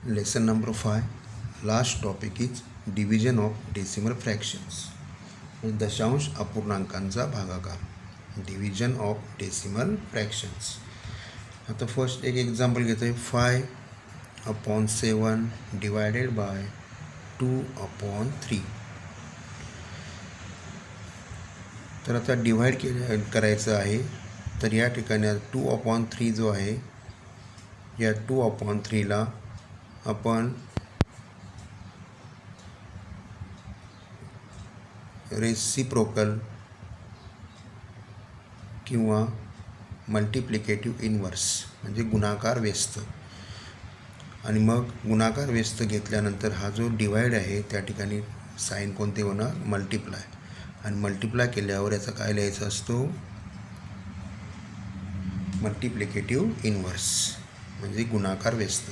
Lesson number 5. Last topic is division of decimal fractions. दशांश अपूर्णांकांचा भागाकार. Division of decimal fractions. आता first एक example घेतो आहे. 5/7 डिवायडेड बाय 2/3. तर आता डिवाइड करायचं आहे. तर या ठिकाणी 2/3 जो आहे, या 2/3ला आपण रेसिप्रोकल किंवा मल्टिप्लिकेटिव्ह इन्व्हर्स म्हणजे गुणाकार व्यस्त. आणि मग गुणाकार व्यस्त घेतल्यानंतर हा जो डिवाइड आहे त्या ठिकाणी साईन कोणते होणार? मल्टिप्लाय. आणि मल्टिप्लाय केल्यावर याचा काय लिहायचा असतो? मल्टिप्लिकेटिव्ह इन्व्हर्स म्हणजे गुणाकार व्यस्त.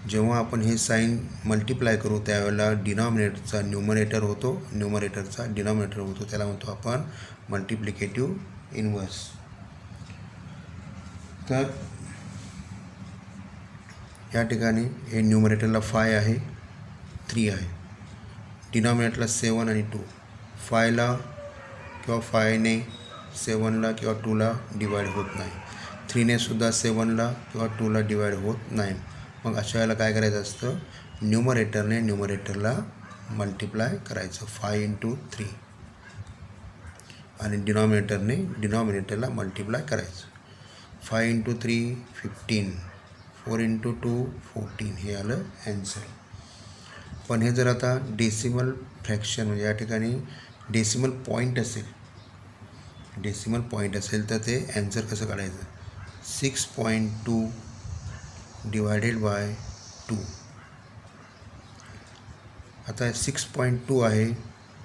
जेव्हा आपण हे साईन मल्टिप्लाय करू त्यावेळेला डिनॉमिनेटरचा न्यूमरेटर होतो, न्यूमरेटरचा डिनॉमिनेटर होतो, त्याला म्हणतो आपण मल्टिप्लिकेटिव्ह इन्व्हर्स. तर या ठिकाणी हे न्यूमरेटरला 5 आहे, 3 आहे, डिनॉमिनेटरला 7 आणि 2. 5ला किंवा 5ने 7ला किंवा 2ला डिवाइड होत नाही. 3ने सुद्धा 7ला किंवा 2ला डिवाइड होत नाही. मग अशा वेळेला काय करायचं असतं? न्यूमरेटरने न्यूमरेटरला मल्टिप्लाय करायचं 5 × 3 आणि डिनॉमिनेटरने डिनॉमिनेटरला मल्टिप्लाय करायचं. 5 × 3 15, 4 × 2 14 हे आलं ॲन्सर. पण हे जर आता डेसिमल फ्रॅक्शन म्हणजे या ठिकाणी डेसिमल पॉईंट असेल, डेसिमल पॉईंट असेल तर ते ॲन्सर कसं काढायचं? 6.2 डिवायडेड बाय 2. आता 6.2 आहे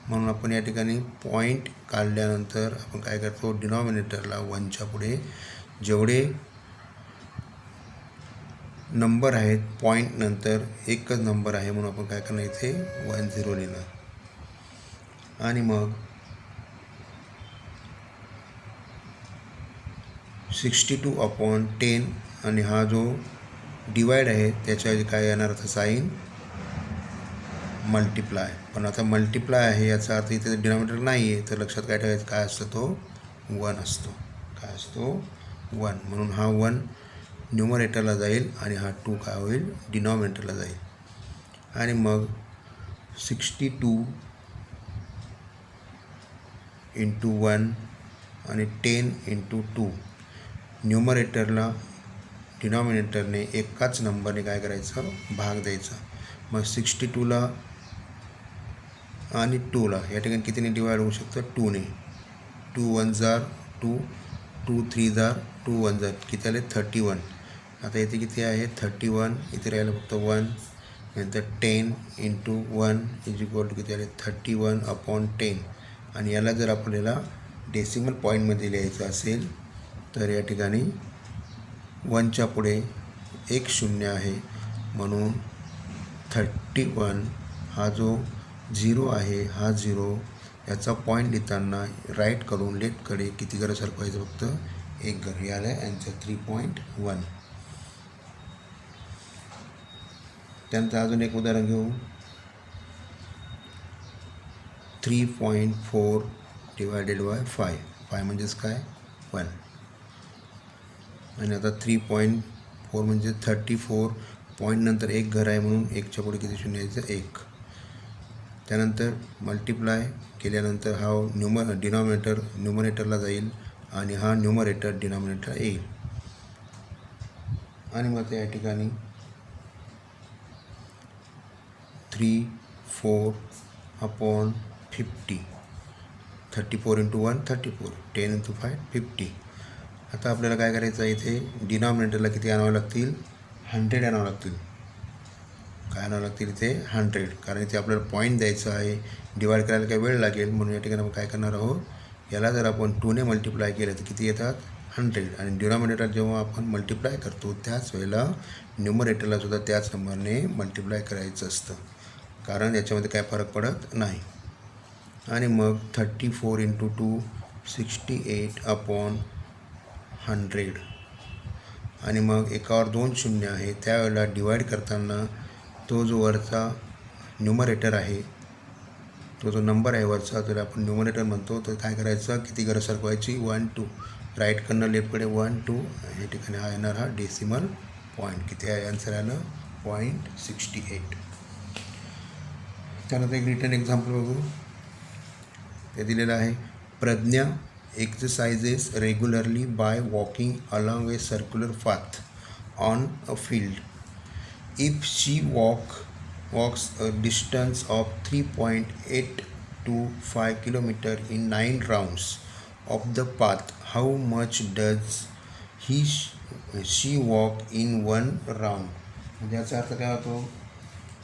म्हणून आपण या ठिकाणी पॉईंट काढल्यानंतर आपण काय करतो? डिनॉमिनेटरला 1च्या पुढे जेवढे नंबर आहेत पॉईंट नंतर एकच नंबर आहे म्हणून आपण काय करणार? इथे 10 लिहिणार. आणि मग 62/10 आणि हा जो डिवाइड आहे त्याच्या काय येणार? तर साईन मल्टिप्लाय. पण आता मल्टिप्लाय आहे याचा अर्थ इथे डिनॉमिनेटर नाही आहे, तर लक्षात काय ठेवायचं? काय असतं? तो 1 असतो. काय असतो? 1. म्हणून हा 1 न्यूमरेटरला जाईल आणि हा 2 काय होईल? डिनॉमिनेटरला जाईल. आणि मग 62 × 1 आणि 10 × 2 न्यूमरेटरला डिनॉमिनेटरने एकाच नंबरने काय करायचं? भाग द्यायचा. मग 62ला आणि 2ला या ठिकाणी कितीने डिवाइड होऊ शकतं? 2ने. 2 1 जार 2, 2 3 जार 2 1 जार किती आले? 31. आता इथे किती आहे? 31. इथे राहिलं फक्त 1. नंतर 10 × 1 = किती आले? 31/10. आणि याला जर आपल्याला डेसिमल पॉईंटमध्ये लिहायचं असेल तर या ठिकाणी 1च्या पुढे एक 0 आहे म्हणून 31 हा जो 0 आहे हा 0 याचा पॉईंट लिहिताना राईटकडून लेफ्टकडे किती घरं सरकवायचं? फक्त एक घर. हे आलं ॲन्सर 3.1. त्यानंतर अजून एक उदाहरण घेऊ. 3.4 डिवायडेड बाय 5. 5 म्हणजेच काय? 1. आणि आता 3.4 म्हणजे 34. पॉईंट नंतर एक घर आहे म्हणून एकच्या पुढे किती शून्य यायचं? 1. त्यानंतर मल्टिप्लाय केल्यानंतर हा डिनॉमिनेटर न्यूमरेटरला जाईल आणि हा न्यूमरेटर डिनॉमिनेटरला येईल. आणि मग त्या ठिकाणी 3/4/50. 34 × 1 34, 10 × 5 50. आता आपल्याला काय करायचं आहे? इथे डिनॉमिनेटरला किती आणावं लागतील? 100 आणावं लागतील. काय आणावं लागतील? इथे 100. कारण इथे आपल्याला पॉईंट द्यायचं आहे. डिवाइड करायला काही वेळ लागेल म्हणून या ठिकाणी आपण काय करणार आहोत? याला जर आपण 2ने मल्टिप्लाय केलं तर किती येतात? 100. आणि डिनॉमिनेटर जेव्हा आपण मल्टिप्लाय करतो त्याच वेळेला न्यूमरेटरला सुद्धा त्याच नंबरने मल्टिप्लाय करायचं असतं, कारण याच्यामध्ये काय फरक पडत नाही. आणि मग 34 × 2 68/100. आणि मग एकावर 2 शून्य आहे त्यावेळेला डिवाइड करताना तो जो वरचा न्यूमरेटर आहे, तो जो नंबर आहे वरचा, तर आपण न्यूमरेटर म्हणतो. तर काय करायचं, किती घरं सरकवायची, 1 2, राईटकडनं लेफ्टकडे 1 2. या ठिकाणी हा येणार हा डेसिमल पॉईंट. किती आहे आन्सर आलं 0.68. त्यानंतर एक रिटर्न एक्झाम्पल बघू. ते दिलेलं आहे, Pragya exercises regularly by walking along A circular path on a field. If she walks a distance of 3.825 km in 9 rounds of the path, how much does she walk in 1 round? म्हणजे याचा अर्थ काय होतो,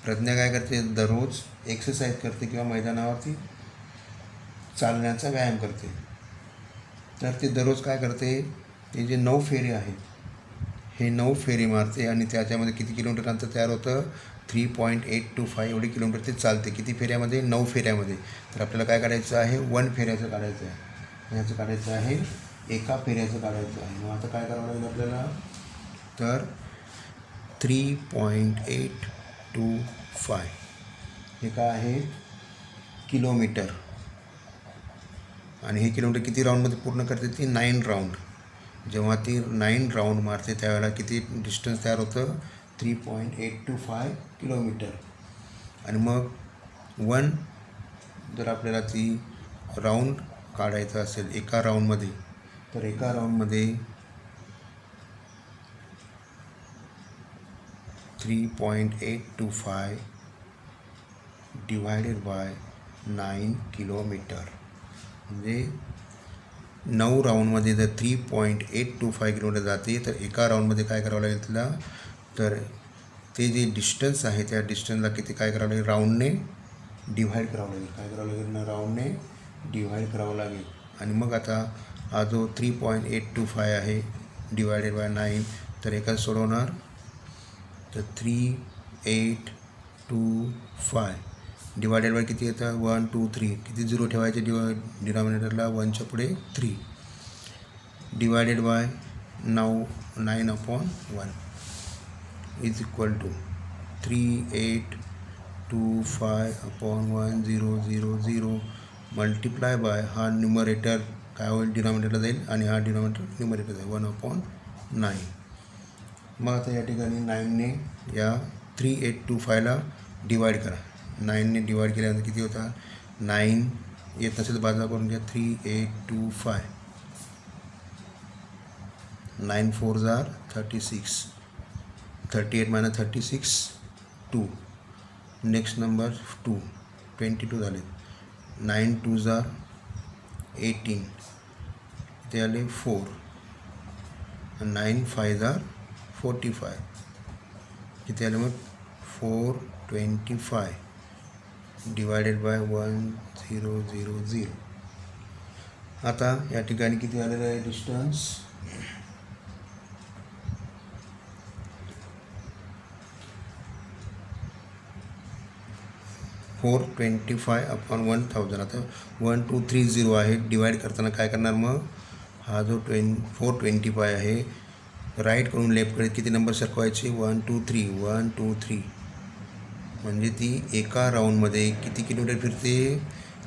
प्रज्ञा काय करते, दररोज एक्सरसाइज करते किंवा मैदानावरती चालण्याचा व्यायाम करते. तर ते दररोज काय करते, ते जे 9 फेरे आहेत, हे 9 फेरी मारते आणि त्याच्यामध्ये किती किलोमीटर अंतर तयार होतं, 3.825 एवढे किलोमीटर ते चालते. किती फेऱ्यामध्ये, 9 फेऱ्यामध्ये. तर आपल्याला काय काढायचं आहे, 1 फेऱ्याचं काढायचं आहे. याचं काढायचं आहे, एका फेऱ्याचं काढायचं आहे. मग आता काय करावं लागेल आपल्याला, तर 3.825 हे काय आहे, किलोमीटर. आणि हे किलोमीटर किती राऊंडमध्ये पूर्ण करते, ती 9 राऊंड. जेव्हा ती 9 राऊंड मारते त्यावेळेला किती डिस्टन्स तयार होतं, 3.825 किलोमीटर. आणि मग 1 जर आपल्याला ती राऊंड काढायचं असेल एका राऊंडमध्ये, तर एका राऊंडमध्ये 3.825 डिवायडेड बाय 9 किलोमीटर. म्हणजे 9 राऊंडमध्ये जर 3.825 किलोमीटर जाते, तर एका राऊंडमध्ये काय करावं लागेल तिला, तर ते जे डिस्टन्स आहे त्या डिस्टन्सला किती काय करावं लागेल, राऊंडने डिव्हाइड करावं लागेल. काय करावं लागेल ना, राऊंडने डिव्हाइड करावं लागेल. आणि मग आता हा जो 3.825 आहे डिवायडेड बाय 9, तर एका सोडवणार, तर 3.825 डिवायडेड बाय किती येतं, 1 2 3. किती झिरो ठेवायचे डिनॉमिनेटरला, 1च्या पुढे 3, divided by 9/1 is equal to 3.825/1000 multiply by हा न्यूमरेटर काय होईल, डिनॉमिनेटरला जाईल आणि हा डिनॉमिनेटर न्यूमरेटर जाईल, 1/9. मग आता या ठिकाणी 9ने या 3.825ला डिवाइड करा. 9ने डिवाइड केल्यानंतर किती होता, 9 येत नसेल बाजूला करून घ्या, 3.825, 9 4 जार 36, 38 - 36 2. नेक्स्ट नंबर 2, 22 झाले. 9 2 जार 18, इथे आले 4, 9 5 जार 45, किती आले मग 425 डिवायडेड बाय 1000. आता या ठिकाणी किती आलेलं आहे डिस्टन्स, 425/1000. आता 1230 आहे, डिवाइड करताना काय करणार, मग हा जो 425 आहे, राईटकडून लेफ्टकडे किती नंबर सरकवायचे, 1 2 3, 1 2 3. म्हणजे ती एका राऊंडमध्ये किती किलोमीटर फिरते,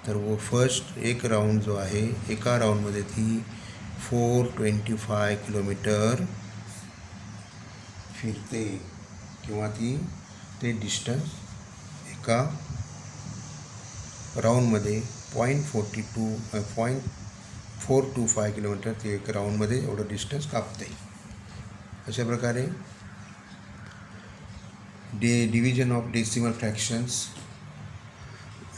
तर फर्स्ट एक राऊंड जो आहे, एका राऊंडमध्ये ती 425 किलोमीटर फिरते, किंवा ती ते डिस्टन्स एका राऊंडमध्ये 0.425 किलोमीटर ते एक राऊंडमध्ये एवढं डिस्टन्स कापते. अशा प्रकारे डिव्हिजन ऑफ डेसिमल फ्रॅक्शन्स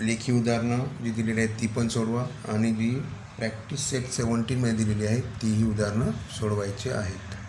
लेखी उदाहरणं जी दिलेली आहेत ती पण सोडवा, आणि जी प्रॅक्टिस सेट 17 मध्ये दिलेली आहेत तीही उदाहरणं सोडवायची आहेत.